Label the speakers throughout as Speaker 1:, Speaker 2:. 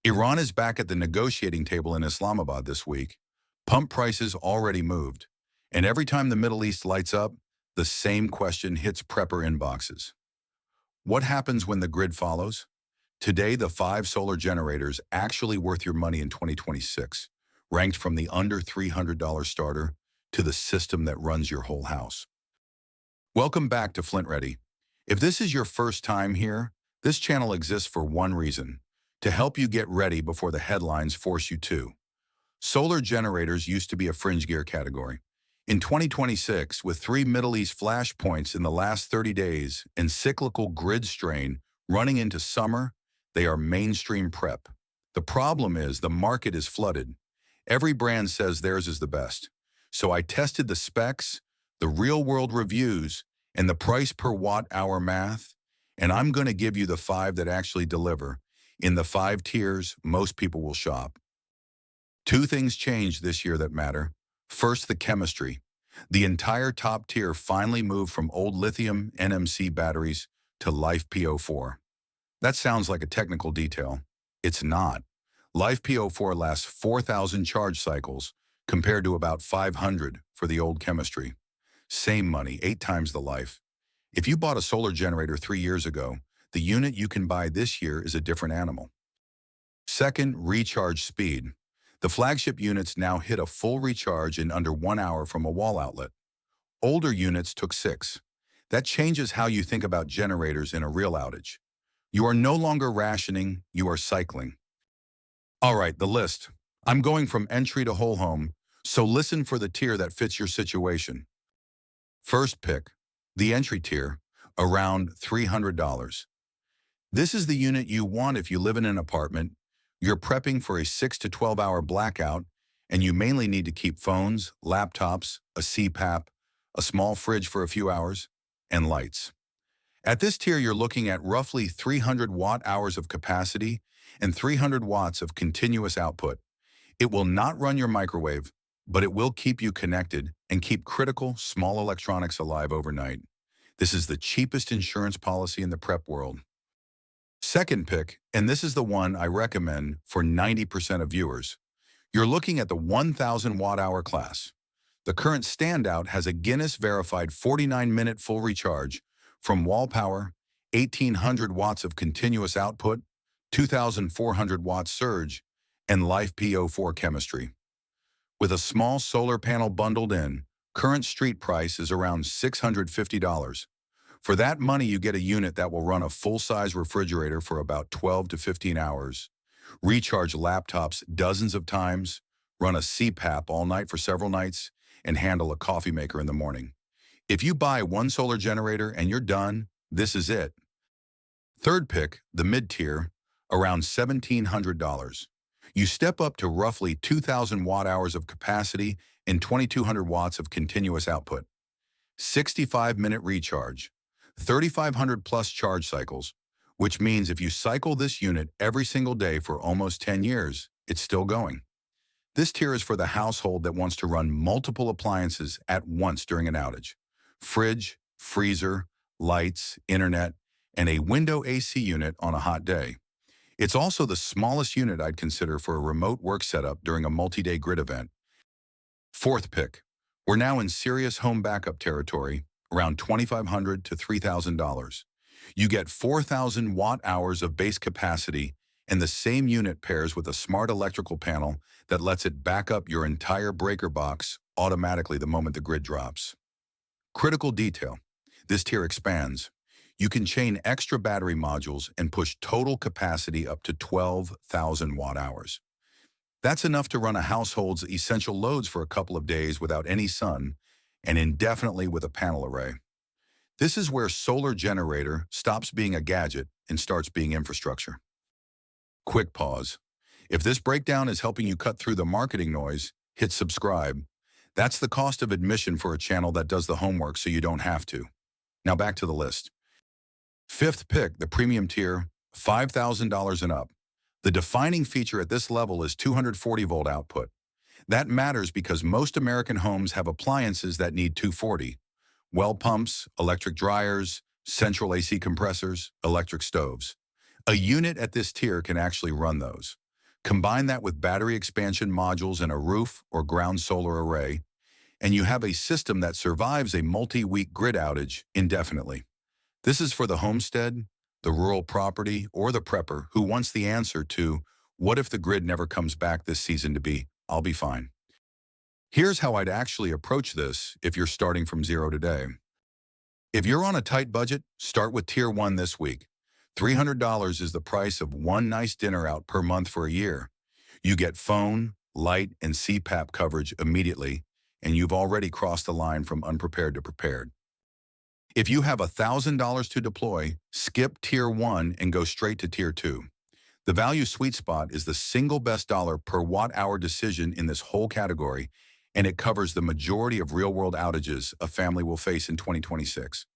Speaker 1: Iran is back at the negotiating table in Islamabad this week. Pump prices already moved. And every time the Middle East lights up, the same question hits prepper inboxes. What happens when the grid follows? Today, the 5 solar generators actually worth your money in 2026, ranked from the under $300 starter to the system that runs your whole house. Welcome back to FlintReady. If this is your first time here, this channel exists for one reason: to help you get ready before the headlines force you to. Solar generators used to be a fringe gear category. In 2026, with 3 Middle East flashpoints in the last 30 days and cyclical grid strain running into summer, they are mainstream prep. The problem is the market is flooded. Every brand says theirs is the best. So I tested the specs, the real-world reviews, and the price per watt-hour math, and I'm going to give you the 5 that actually deliver in the 5 tiers most people will shop. 2 things changed this year that matter. First, the chemistry. The entire top tier finally moved from old lithium NMC batteries to LiFePO4. That sounds like a technical detail. It's not. LiFePO4 lasts 4,000 charge cycles compared to about 500 for the old chemistry. Same money, 8 times the life. If you bought a solar generator 3 years ago, the unit you can buy this year is a different animal. Second, recharge speed. The flagship units now hit a full recharge in under 1 hour from a wall outlet. Older units took 6. That changes how you think about generators in a real outage. You are no longer rationing, you are cycling. All right, the list. I'm going from entry to whole home, so listen for the tier that fits your situation. First pick, the entry tier, around $300. This is the unit you want if you live in an apartment, you're prepping for a 6 to 12 hour blackout, and you mainly need to keep phones, laptops, a CPAP, a small fridge for a few hours, and lights. At this tier, you're looking at roughly 300 watt-hours of capacity and 300 watts of continuous output. It will not run your microwave, but it will keep you connected and keep critical, small electronics alive overnight. This is the cheapest insurance policy in the prep world. Second pick, and this is the one I recommend for 90% of viewers. You're looking at the 1,000 watt-hour class. The current standout has a Guinness-verified 49-minute full recharge from wall power, 1,800 watts of continuous output, 2,400 watts surge, and LiFePO4 chemistry. With a small solar panel bundled in, current street price is around $650. For that money, you get a unit that will run a full-size refrigerator for about 12 to 15 hours, recharge laptops dozens of times, run a CPAP all night for several nights, and handle a coffee maker in the morning. If you buy one solar generator and you're done, this is it. Third pick, the mid-tier, around $1,700. You step up to roughly 2,000 watt-hours of capacity and 2,200 watts of continuous output. 65-minute recharge, 3,500 plus charge cycles, which means if you cycle this unit every single day for almost 10 years, it's still going. This tier is for the household that wants to run multiple appliances at once during an outage. Fridge, freezer, lights, internet, and a window AC unit on a hot day. It's also the smallest unit I'd consider for a remote work setup during a multi-day grid event. Fourth pick, we're now in serious home backup territory, around $2,500 to $3,000. You get 4,000 watt-hours of base capacity, and the same unit pairs with a smart electrical panel that lets it back up your entire breaker box automatically the moment the grid drops. Critical detail, this tier expands. You can chain extra battery modules and push total capacity up to 12,000 watt-hours. That's enough to run a household's essential loads for a couple of days without any sun, and indefinitely with a panel array. This is where solar generator stops being a gadget and starts being infrastructure. Quick pause. If this breakdown is helping you cut through the marketing noise, hit subscribe. That's the cost of admission for a channel that does the homework so you don't have to. Now back to the list. Fifth pick, the premium tier, $5,000 and up. The defining feature at this level is 240-volt output. That matters because most American homes have appliances that need 240. Well pumps, electric dryers, central AC compressors, electric stoves. A unit at this tier can actually run those. Combine that with battery expansion modules and a roof or ground solar array, and you have a system that survives a multi-week grid outage indefinitely. This is for the homestead, the rural property, or the prepper who wants the answer to, what if the grid never comes back this season to be, I'll be fine. Here's how I'd actually approach this if you're starting from zero today. If you're on a tight budget, start with Tier 1 this week. $300 is the price of one nice dinner out per month for a year. You get phone, light, and CPAP coverage immediately, and you've already crossed the line from unprepared to prepared. If you have $1,000 to deploy, skip Tier 1 and go straight to Tier 2. The value sweet spot is the single best dollar per watt-hour decision in this whole category, and it covers the majority of real-world outages a family will face in 2026.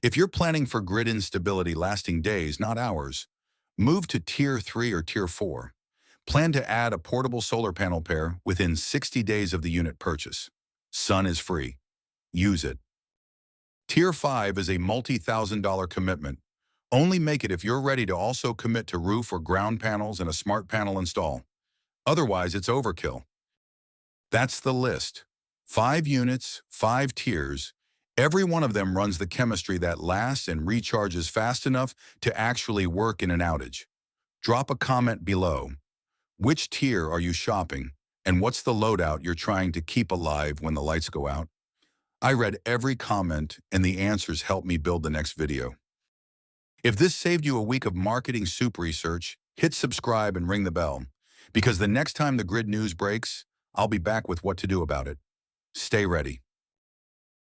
Speaker 1: If you're planning for grid instability lasting days, not hours, move to Tier 3 or Tier 4. Plan to add a portable solar panel pair within 60 days of the unit purchase. Sun is free. Use it. Tier 5 is a multi-$1,000 commitment. Only make it if you're ready to also commit to roof or ground panels and a smart panel install. Otherwise, it's overkill. That's the list. 5 units, 5 tiers. Every one of them runs the chemistry that lasts and recharges fast enough to actually work in an outage. Drop a comment below. Which tier are you shopping, and what's the loadout you're trying to keep alive when the lights go out? I read every comment, and the answers helped me build the next video. If this saved you a week of marketing soup research, hit subscribe and ring the bell, because the next time the grid news breaks, I'll be back with what to do about it. Stay ready.